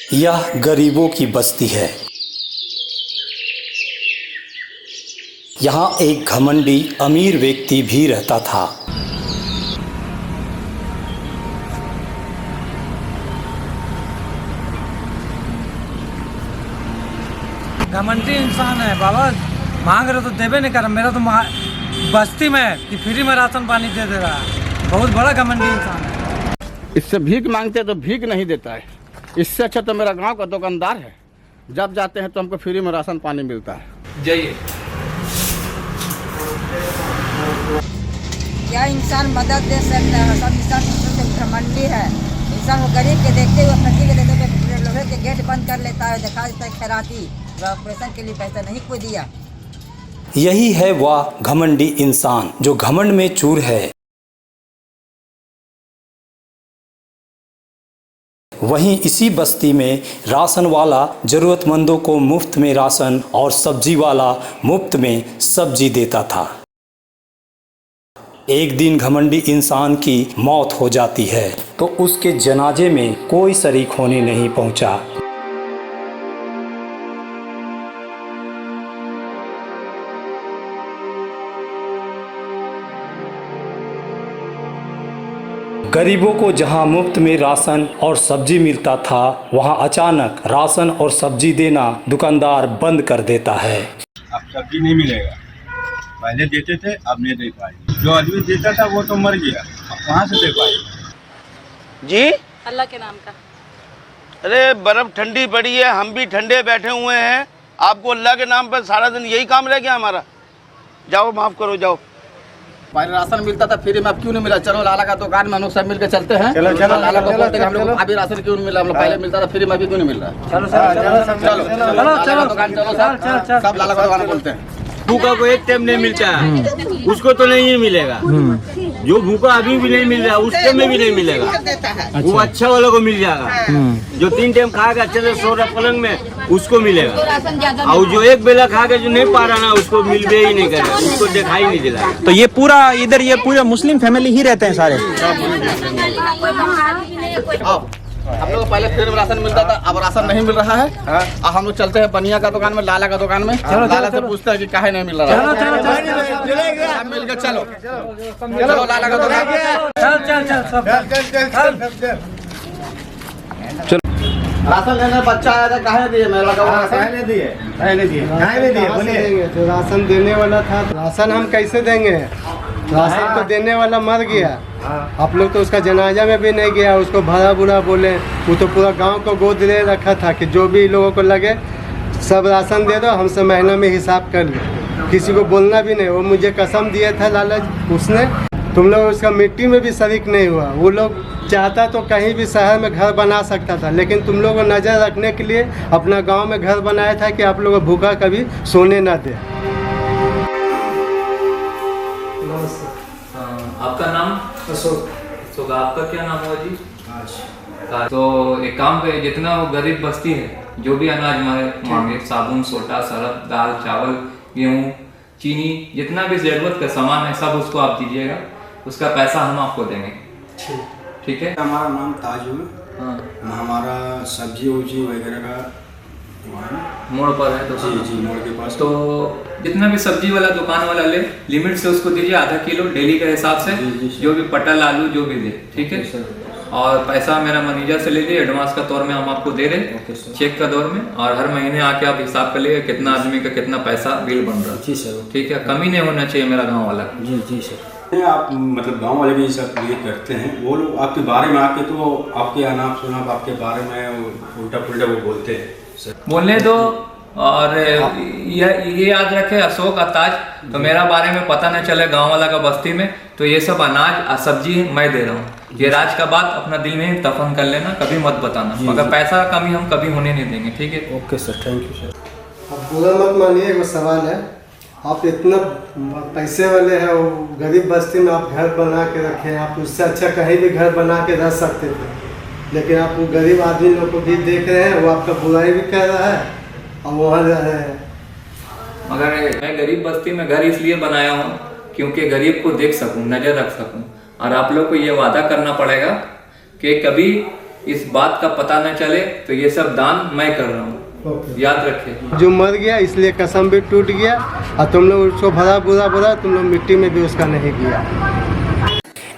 यह गरीबों की बस्ती है। यहाँ एक घमंडी अमीर व्यक्ति भी रहता था। घमंडी इंसान है बाबा, मांग रहे तो देवे नहीं कर रहा। मेरा तो बस्ती में कि फ्री में राशन पानी दे दे रहा है। बहुत बड़ा घमंडी इंसान है। इससे भीख मांगते तो भीख नहीं देता है। इससे अच्छा तो मेरा गांव का दुकानदार है, जब जाते हैं तो हमको फ्री में राशन पानी मिलता है। जाइए। क्या इंसान मदद दे सकता है? सब इंसान घमंडी है। इंसान वो गरीब के देखते हुए फकीर के देखते हुए लोहे के गेट बंद कर लेता है, दिखा देता है खैराती। ऑपरेशन के लिए पैसा नहीं कोई दिया। यही है वह घमंडी इंसान जो घमंड में चूर है। वहीं इसी बस्ती में राशन वाला जरूरतमंदों को मुफ्त में राशन और सब्जी वाला मुफ्त में सब्जी देता था। एक दिन घमंडी इंसान की मौत हो जाती है तो उसके जनाजे में कोई शरीक होने नहीं पहुंचा। गरीबों को जहां मुफ्त में राशन और सब्जी मिलता था, वहां अचानक राशन और सब्जी देना दुकानदार बंद कर देता है। अब सब्जी नहीं मिलेगा, पहले देते थे अब नहीं दे पाए। जो आदमी देता था वो तो मर गया, अब कहाँ से दे पाए? जी अल्लाह के नाम का। अरे बर्फ ठंडी पड़ी है, हम भी ठंडे बैठे हुए हैं। आपको अल्लाह के नाम पर सारा दिन यही काम रह गया हमारा। जाओ माफ करो, जाओ। पहले राशन मिलता था फ्री में, अब क्यों नहीं मिला? चलो लाला का दुकान में हम लोग सब मिलकर चलते हैं। चलो चलो लाला को बोलते हैं हम लोग अभी राशन क्यों नहीं मिला? हम लोग पहले मिलता था फ्री में, अभी क्यों नहीं मिल रहा? चलो चलो दुकान चलो सब लाला का दुकान बोलते हैं। भूखा को एक टाइम नहीं मिलता है, उसको तो नहीं मिलेगा। जो भूखा अभी भी नहीं मिल रहा है उस टाइम में भी नहीं मिलेगा। वो अच्छा वालों को मिल जाएगा। जो 3 टाइम खाएगा अच्छे से सो रहा पलंग में उसको मिलेगा, और जो एक बेला खाएगा जो नहीं पा रहा ना उसको मिलवे ही नहीं करेगा, उसको दिखाई नहीं दिला। तो ये पूरा इधर ये पूरा मुस्लिम फैमिली ही रहते हैं सारे। हम लोग पहले फ्री में राशन मिलता था, अब राशन नहीं मिल रहा है। अब हम लोग चलते हैं बनिया का दुकान में, लाला का दुकान में। लाला से पूछते हैं कि काहे नहीं मिल रहा है। सब मिल के चलो चलो लाला का दुकान। राशन लेने बच्चा आया था, काहे दिए? मेरा नहीं दिए बोलिए। जो राशन देने वाला था, राशन हम कैसे देंगे? राशन तो देने वाला मर गया। आप लोग तो उसका जनाजा में भी नहीं गया, उसको भरा बुरा बोले। वो तो पूरा गांव को गोद ले रखा था कि जो भी लोगों को लगे सब राशन दे दो, हमसे महीना में हिसाब कर लो। किसी को बोलना भी नहीं। वो मुझे कसम दिया था लालच उसने, तुम लोग उसका मिट्टी में भी शरीक नहीं हुआ। वो लोग चाहता तो कहीं भी शहर में घर बना सकता था, लेकिन तुम लोगों को नज़र रखने के लिए अपना गांव में घर बनाया था कि आप लोगों को भूखा कभी सोने ना दे। आपका नाम? अशोक। आपका क्या नाम हुआ जी? तो एक काम करिए, जितना वो गरीब बस्ती है जो भी अनाज मांगे, साबुन सोटा सरफ दाल चावल गेहूँ चीनी जितना भी जरूरत का सामान है सब उसको आप दीजिएगा। उसका पैसा हम आपको देंगे, ठीक है? हमारा नाम ताजुल। हमारा सब्जी उब्जी वगैरह का मोड़ पर है तो जी मोड़ के पास। तो जितना भी सब्जी वाला दुकान वाला ले, लिमिट से उसको दीजिए आधा किलो डेली के हिसाब से। जो भी पटल आलू जो भी दे, ठीक है? और पैसा मेरा मैनेजर से ले लीजिए, एडवांस का तौर में हम आपको दे रहे, चेक का दौर में। और हर महीने आके आप हिसाब कर लीजिए कितना आदमी का कितना पैसा बिल बन रहा है। जी सर, ठीक है? कमी नहीं होना चाहिए मेरा गाँव वाला। जी जी सर। आप मतलब गांव वाले भी सब ये करते हैं, वो लोग आपके बारे में आके तो आपके अनाप शनाप आपके बारे में उल्टा पुल्टा वो बोलते हैं बोलने दो। और ये याद रखे अशोक अताज, तो मेरा बारे में पता न चले गांव वाला का बस्ती में, तो ये सब अनाज सब्जी मैं दे रहा हूँ। ये राज का बात अपना दिल में दफन कर लेना, कभी मत बताना। मगर पैसा कमी हम कभी होने नहीं देंगे, ठीक है? Okay sir, thank you sir. अब बुरा मत मानिए, वो सवाल है, आप इतना पैसे वाले हैं, वो गरीब बस्ती में आप घर बना के रखे हैं। आप उससे अच्छा कहीं भी घर बना के रह सकते थे, लेकिन आप वो गरीब आदमी लोग को भी देख रहे हैं, वो आपका बुराई भी कर रहा है और वहाँ रह रहे हैं। मगर मैं गरीब बस्ती में घर इसलिए बनाया हूँ क्योंकि गरीब को देख सकूँ, नज़र रख सकूँ। और आप लोग को ये वादा करना पड़ेगा कि कभी इस बात का पता न चले तो ये सब दान मैं कर रहा हूँ, याद रखिए। जो मर गया इसलिए कसम भी टूट गया, और तुम लोग उसको भला बुरा बोला, तुम लोग मिट्टी में भी उसका नहीं किया।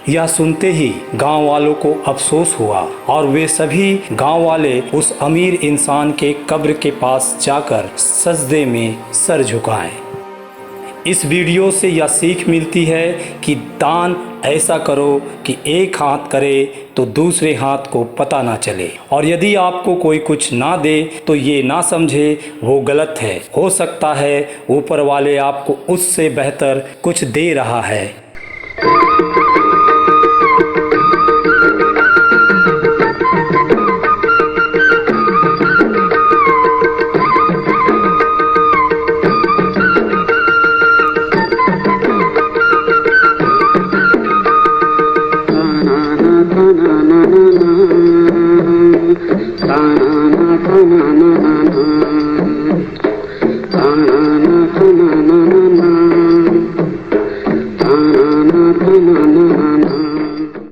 यह सुनते ही गांव वालों को अफसोस हुआ और वे सभी गांव वाले उस अमीर इंसान के कब्र के पास जाकर सजदे में सर झुकाएं। इस वीडियो से यह सीख मिलती है कि दान ऐसा करो कि एक हाथ करे तो दूसरे हाथ को पता ना चले, और यदि आपको कोई कुछ ना दे तो ये ना समझे वो गलत है। हो सकता है ऊपर वाले आपको उससे बेहतर कुछ दे रहा है। na na na na